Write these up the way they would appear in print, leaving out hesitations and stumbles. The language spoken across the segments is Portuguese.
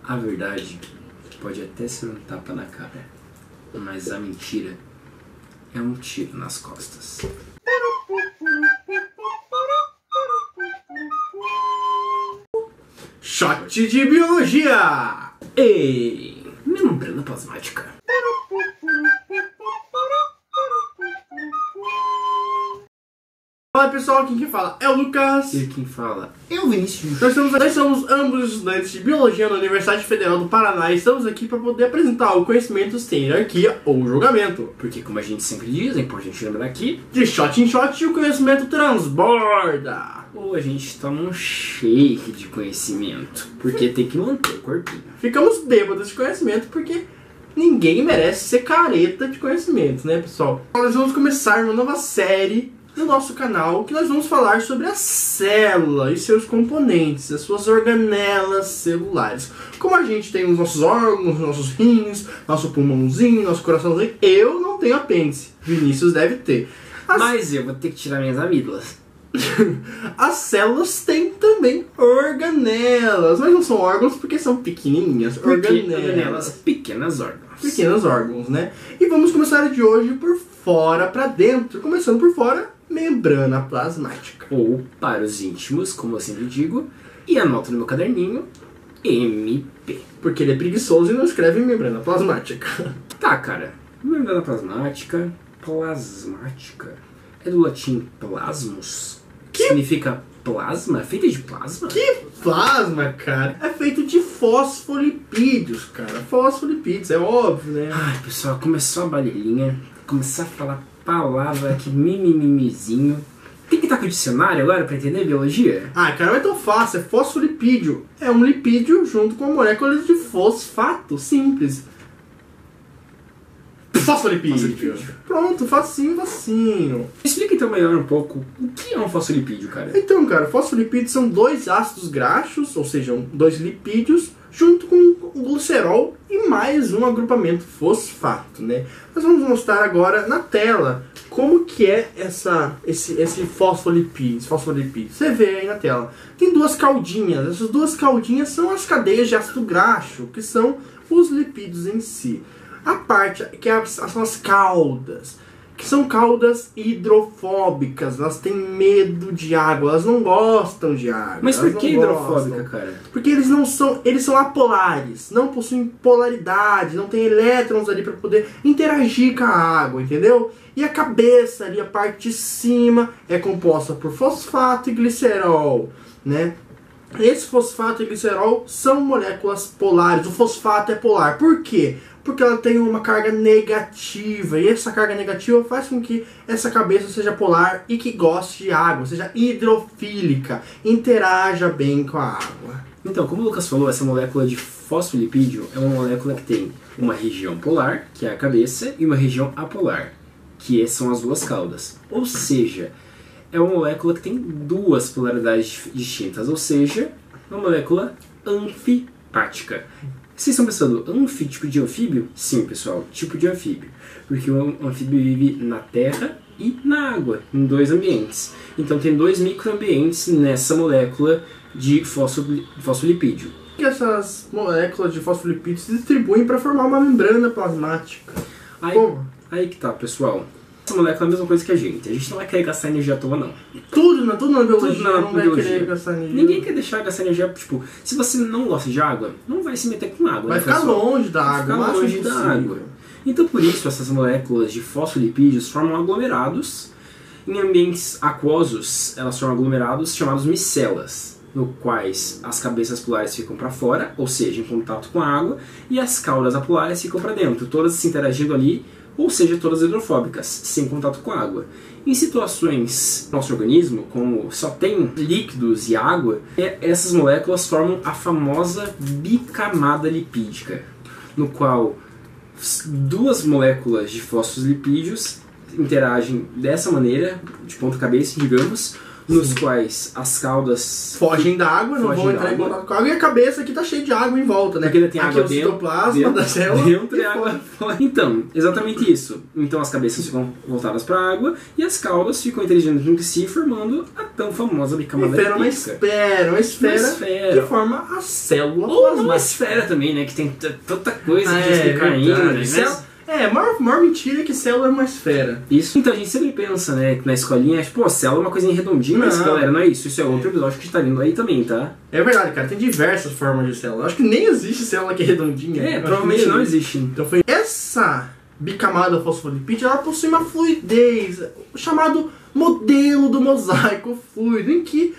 A verdade pode até ser um tapa na cara, mas a mentira é um tiro nas costas. Shot de biologia! Ei, membrana plasmática. Fala pessoal, aqui quem fala é o Lucas. E quem fala é o Vinícius. Nós somos ambos estudantes de Biologia na Universidade Federal do Paraná e estamos aqui para poder apresentar o conhecimento sem hierarquia ou julgamento. Porque, como a gente sempre diz, é importante lembrar aqui, De shot em shot, o conhecimento transborda. ou a gente toma um shake de conhecimento, porque tem que manter o corpinho. Ficamos bêbados de conhecimento porque ninguém merece ser careta de conhecimento, né, pessoal? Nós vamos começar uma nova série no nosso canal, que nós vamos falar sobre a célula e seus componentes, as suas organelas celulares. Como a gente tem os nossos órgãos, nossos rins, nosso pulmãozinho, nosso coraçãozinho, eu não tenho apêndice, Vinícius deve ter. Mas eu vou ter que tirar minhas amígdalas. As células têm também organelas, mas não são órgãos porque são pequenininhas. Organelas, pequenos órgãos. Pequenos órgãos, né? E vamos começar de hoje por fora para dentro, começando por fora, membrana plasmática. Ou, para os íntimos, como eu sempre digo, e anoto no meu caderninho, MP. Porque ele é preguiçoso e não escreve membrana plasmática. Tá, cara. Membrana plasmática, é do latim plasmos, que significa plasma, é feita de plasma? Que plasma, cara? É feito de fosfolipídios, cara. Fosfolipídios, é óbvio, né? Ai, pessoal, começou a balinha, começar a falar palavra que mimimizinho. Tem que estar com o dicionário agora pra entender biologia? Ah, cara, não é tão fácil, é fosfolipídio. É um lipídio junto com a molécula de fosfato, simples. Fosfolipídio. Pronto, facinho, facinho. Explica então melhor um pouco o que é um fosfolipídio, cara. Então, cara, fosfolipídios são dois ácidos graxos, ou seja, dois lipídios, junto com o glicerol e mais um agrupamento fosfato, né? Nós vamos mostrar agora na tela como que é esse fosfolipídio. Você vê aí na tela. Tem duas caudinhas. Essas duas caudinhas são as cadeias de ácido graxo, que são os lipídios em si. A parte que são as caudas, que são caudas hidrofóbicas, elas têm medo de água, elas não gostam de água. Mas por que hidrofóbica, cara? Porque eles são apolares, não possuem polaridade, não tem elétrons ali para poder interagir com a água, entendeu? E a cabeça ali, a parte de cima, é composta por fosfato e glicerol, né? Esse fosfato e glicerol são moléculas polares. O fosfato é polar. Por quê? Porque ela tem uma carga negativa. E essa carga negativa faz com que essa cabeça seja polar e que goste de água, seja hidrofílica, interaja bem com a água. Então, como o Lucas falou, essa molécula de fosfolipídio é uma molécula que tem uma região polar, que é a cabeça, e uma região apolar, que são as duas caudas. Ou seja, é uma molécula que tem duas polaridades distintas, ou seja, uma molécula anfipática. Vocês estão pensando, tipo de anfíbio? Sim, pessoal, tipo de anfíbio. Porque o anfíbio vive na terra e na água, em dois ambientes. Então tem dois microambientes nessa molécula de fosfolipídio. E essas moléculas de fosfolipídio se distribuem para formar uma membrana plasmática. Aí que tá, pessoal. Essa molécula é a mesma coisa que a gente não vai querer gastar energia à toa, não. Tudo na biologia não vai querer gastar energia. Ninguém quer deixar gastar energia, tipo, se você não gosta de água, não vai se meter com água. Vai ficar longe da água, vai ficar longe da água. Então por isso essas moléculas de fosfolipídios formam aglomerados. Em ambientes aquosos, elas formam aglomerados chamados micelas, no quais as cabeças polares ficam para fora, ou seja, em contato com a água, e as caudas apolares ficam para dentro, todas se interagindo ali, ou seja, todas hidrofóbicas, sem contato com a água. Em situações do nosso organismo, como só tem líquidos e água, essas moléculas formam a famosa bicamada lipídica, no qual duas moléculas de fosfolipídios interagem dessa maneira, de ponta cabeça, digamos, nos quais as caudas fogem da água, não fogem vão da entrar em água. contato com a água, e a cabeça aqui tá cheia de água em volta, né? Porque tem aqui água é o dentro, citoplasma da célula. dentro e água fora. Então, exatamente isso. Então as cabeças ficam voltadas para a água e as caudas ficam interligando entre si, formando a tão famosa bicamada Uma lipídica. esfera que forma a célula Ou uma plasmática. esfera também, né? Que tem tanta coisa Ah, de explicar ainda, né? verdade. A maior mentira é que célula é uma esfera. Isso. Então a gente sempre pensa, né, que na escolinha, tipo, célula é uma coisinha redondinha, mas Não. galera, não é isso. Isso é outro episódio que tá vindo aí também, tá? É verdade, cara, tem diversas formas de célula. Acho que nem existe célula que é redondinha. É, Eu acho provavelmente que nem não existe. Então foi essa bicamada fosfolipídica, ela possui uma fluidez, o chamado modelo do mosaico fluido, em que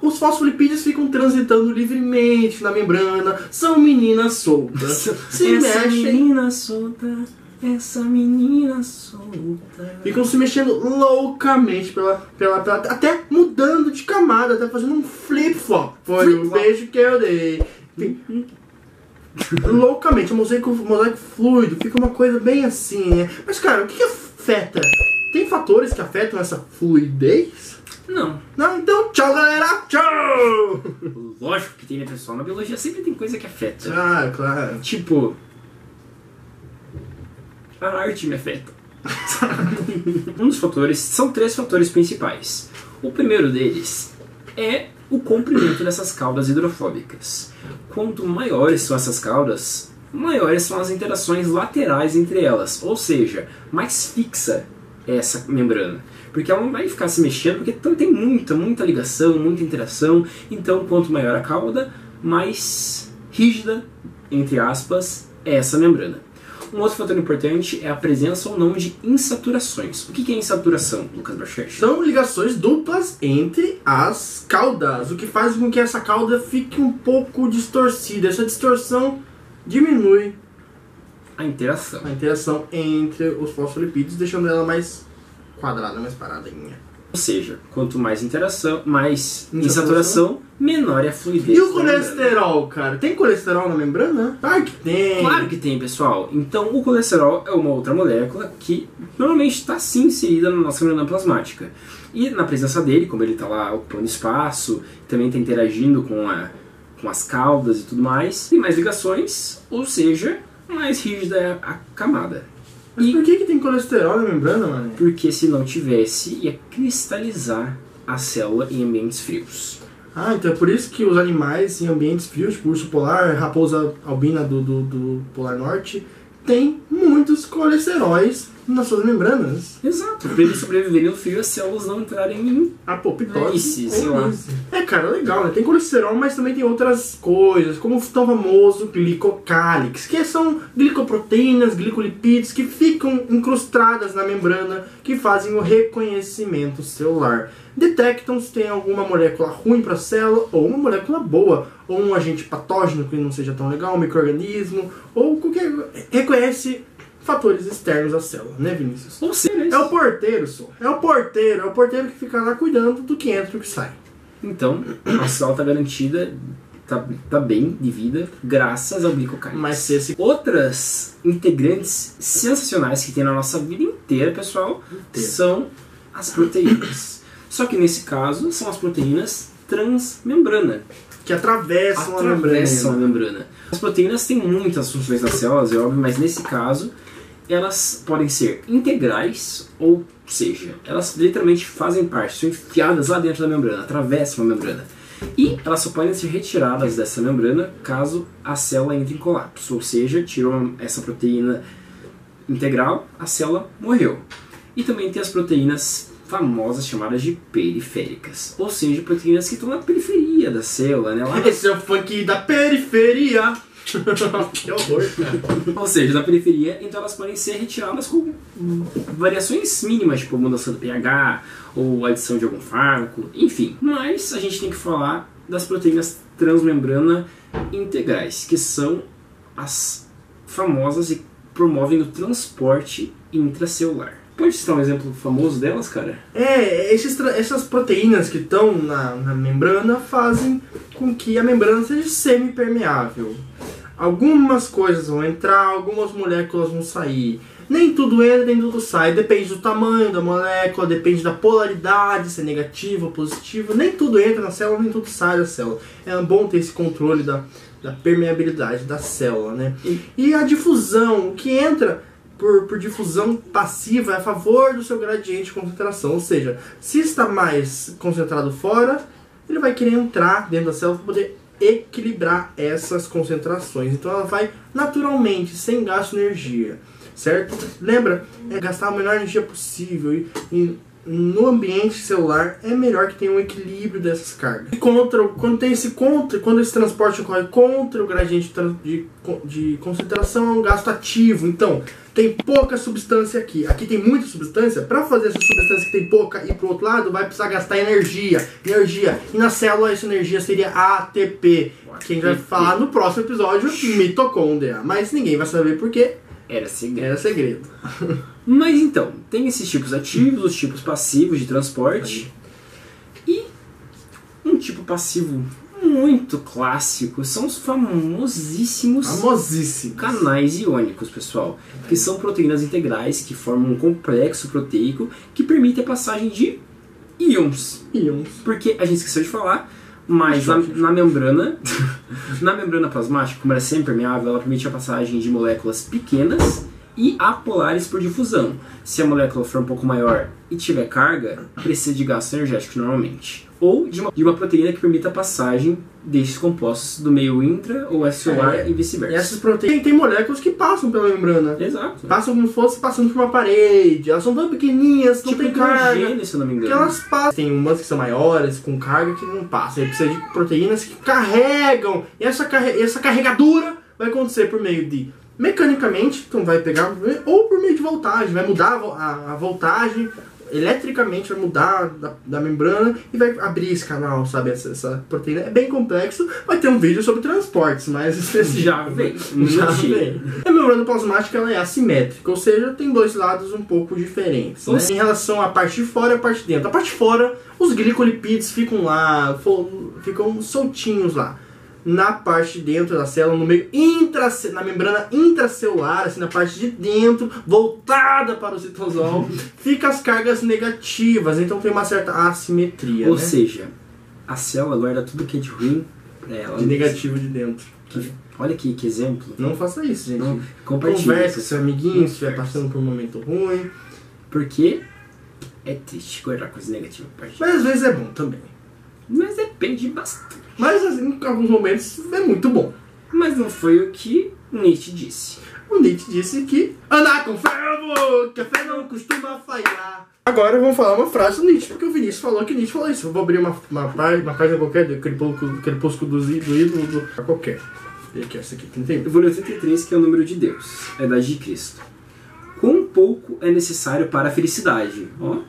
os fosfolipídios ficam transitando livremente na membrana, são meninas soltas, se essa mexem, menina solta, essa menina solta. ficam se mexendo loucamente até mudando de camada, até fazendo um flip-flop. Foi o beijo que eu dei. Loucamente, o mosaico fluido, fica uma coisa bem assim, né? Mas, cara, o que afeta? Tem fatores que afetam essa fluidez? Não. Não, então tchau, galera! Tchau! Lógico que tem, né, pessoal? Na biologia sempre tem coisa que afeta. Claro. Tipo, a arte me afeta. Um dos fatores, são 3 fatores principais. O primeiro deles é o comprimento dessas caudas hidrofóbicas. Quanto maiores são essas caudas, maiores são as interações laterais entre elas, ou seja, mais fixa é essa membrana. Porque ela não vai ficar se mexendo, porque tem muita ligação, muita interação. Então, quanto maior a cauda, mais rígida, entre aspas, é essa membrana. Um outro fator importante é a presença ou não de insaturações. O que é insaturação, Lucas Barchete? São ligações duplas entre as caudas, o que faz com que essa cauda fique um pouco distorcida. Essa distorção diminui A interação. a interação entre os fosfolipídios, deixando ela mais quadrada, mais paradinha. Ou seja, quanto mais interação, mais insaturação, menor é a fluidez. E o da membrana. colesterol, cara? Tem colesterol na membrana? Claro que tem. Claro que tem, pessoal. Então, o colesterol é uma outra molécula que normalmente está sim inserida na nossa membrana plasmática. E na presença dele, como ele está lá ocupando espaço, também está interagindo com as caudas e tudo mais, tem mais ligações, ou seja, mais rígida é a camada. Mas por que tem colesterol na membrana, mano? Porque se não tivesse, ia cristalizar a célula em ambientes frios. Então é por isso que os animais em ambientes frios, tipo urso polar, raposa albina do Polar Norte, tem muitos colesteróis nas suas membranas. Exato. Para eles sobreviverem no frio, as células não entrarem em Apoptose. sei lá. Cara, legal, né? Tem colesterol, mas também tem outras coisas, como o tão famoso glicocálix, que são glicoproteínas, glicolipídios, que ficam incrustadas na membrana, que fazem o reconhecimento celular. Detectam se tem alguma molécula ruim para a célula, ou uma molécula boa, ou um agente patógeno que não seja tão legal, um micro-organismo, ou qualquer... reconhece fatores externos à célula, né, Vinícius? Ou seja, É o porteiro, só. É o porteiro que fica lá cuidando do que entra e o que sai. então, a célula está garantida, tá bem de vida, graças ao glicocálix. Mas se esse... Outras integrantes sensacionais que tem na nossa vida inteira, pessoal, são as proteínas. Só que nesse caso, são as proteínas transmembrana. que atravessam a membrana. As proteínas têm muitas funções nas células, é óbvio, mas nesse caso, elas podem ser integrais, ou seja, elas literalmente fazem parte, são enfiadas lá dentro da membrana, atravessam a membrana. E elas só podem ser retiradas dessa membrana caso a célula entre em colapso, ou seja, tirou essa proteína integral, a célula morreu. E também tem as proteínas famosas chamadas de periféricas, ou seja, proteínas que estão na periferia da célula, né? Lá... Esse é o funk da periferia. Que horror, cara. Ou seja, na periferia, então elas podem ser retiradas com variações mínimas, tipo mudança do pH ou adição de algum fármaco, enfim. Mas a gente tem que falar das proteínas transmembrana integrais, que são as famosas e promovem o transporte intracelular. Pode citar um exemplo famoso delas, cara? Essas proteínas que estão na membrana fazem com que a membrana seja semi-permeável. Algumas coisas vão entrar, algumas moléculas vão sair. Nem tudo entra, nem tudo sai. Depende do tamanho da molécula, depende da polaridade, se é negativa ou positiva. Nem tudo entra na célula, nem tudo sai da célula. É bom ter esse controle da permeabilidade da célula, né? E a difusão, o que entra por difusão passiva é a favor do seu gradiente de concentração. Ou seja, se está mais concentrado fora, ele vai querer entrar dentro da célula para poder equilibrar essas concentrações. Então ela vai naturalmente, sem gasto de energia, certo? Lembra, é gastar a menor energia possível e no ambiente celular é melhor que tenha um equilíbrio dessas cargas. E quando esse transporte ocorre contra o gradiente de concentração, é um gasto ativo. Então, tem pouca substância aqui. Aqui tem muita substância. Para fazer essa substância que tem pouca ir para o outro lado, vai precisar gastar energia. E na célula essa energia seria ATP, que a gente vai falar no próximo episódio, mitocôndria. Mas ninguém vai saber por quê. Era segredo. Era segredo. Mas então, tem esses tipos ativos, os tipos passivos de transporte. E um tipo passivo muito clássico são os famosíssimos canais iônicos, pessoal. Que são proteínas integrais que formam um complexo proteico que permite a passagem de íons. Porque a gente esqueceu de falar, mas na membrana na membrana plasmática, como ela é semi-permeável, ela permite a passagem de moléculas pequenas e apolares por difusão. Se a molécula for um pouco maior e tiver carga, precisa de gasto energético normalmente. Ou de uma proteína que permita a passagem desses compostos do meio intra ou extracelular e vice-versa. E essas proteínas tem moléculas que passam pela membrana. Exato. Passam como se fosse passando por uma parede. Elas são tão pequenininhas, não tem carga. Se eu não me engano. Que elas passam. Tem umas que são maiores, com carga, que não passam. Aí precisa de proteínas que carregam. E essa carregadura vai acontecer por meio de mecanicamente, então vai pegar, ou por meio de voltagem, vai mudar a voltagem, eletricamente vai mudar da membrana e vai abrir esse canal, sabe? Essa proteína é bem complexo. Vai ter um vídeo sobre transportes mais específico. Já vem. A membrana plasmática ela é assimétrica, ou seja, tem dois lados um pouco diferentes, né? Em relação à parte de fora e à parte de dentro. A parte de fora, os glicolipídios ficam lá, ficam soltinhos lá. Na parte de dentro da célula, no meio na membrana intracelular, assim, na parte de dentro, voltada para o citosol, fica as cargas negativas, então tem uma certa assimetria. Ou seja, a célula guarda tudo que é de ruim pra ela. De negativo de dentro. Olha que exemplo. Não faça isso, gente. Não, compartilhe. Converse com seu amiguinho se estiver passando por um momento ruim. Porque é triste guardar coisa negativa pra gente. Mas às vezes é bom também. Mas depende bastante. Mas assim, em alguns momentos é muito bom. Mas não foi o que Nietzsche disse. O Nietzsche disse que andar com ferro, que a fé não costuma falhar. Agora vamos falar uma frase do Nietzsche, porque o Vinícius falou que Nietzsche falou isso. Eu vou abrir uma página qualquer, do Crepúsculo do ídolo, qualquer. E aqui, essa aqui, 31. Eu vou ler o 33, que é o número de Deus, a idade de Cristo. Quão pouco é necessário para a felicidade? Ó,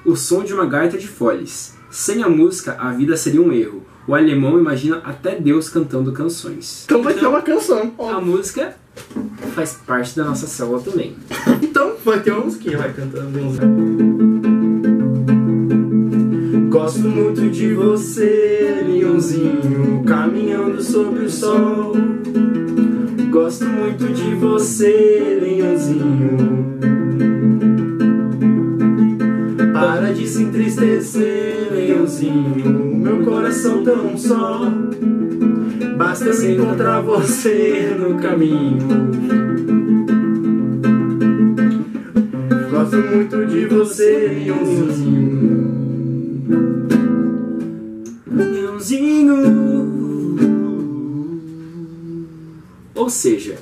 o som de uma gaita de foles. Sem a música, a vida seria um erro. O alemão imagina até Deus cantando canções. Então vai ter uma canção. A música faz parte da nossa célula também. Então vai ter uma musiquinha, vai cantando. Gosto muito de você, leãozinho, caminhando sobre o sol. Gosto muito de você, leãozinho. Para de se entristecer, leãozinho, meu coração tão só. Basta se encontrar você no caminho. Gosto muito de você, leãozinho. Leãozinho. Ou seja,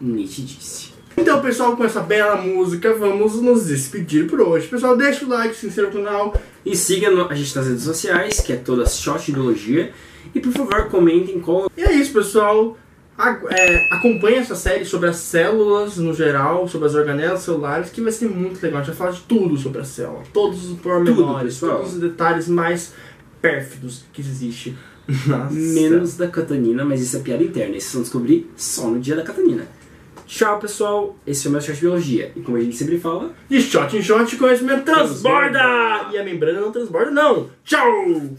Nietzsche disse. Então, pessoal, com essa bela música, vamos nos despedir por hoje. Pessoal, deixa o like, se inscreva no canal. E siga a gente nas redes sociais, que é toda Shot Ideologia. E, por favor, comentem qual... E é isso, pessoal. Acompanhe essa série sobre as células no geral, sobre as organelas celulares, que vai ser muito legal. A gente vai falar de tudo sobre a célula. Todos os pormenores, todos os detalhes mais pérfidos que existe na Menos da catanina, mas isso é piada interna. Isso vocês vão descobrir só no dia da catanina. Tchau, pessoal. Esse é o meu Shot Biologia. E como a gente sempre fala... De shot em shot, conhecimento transborda! E a membrana não transborda, não. Tchau!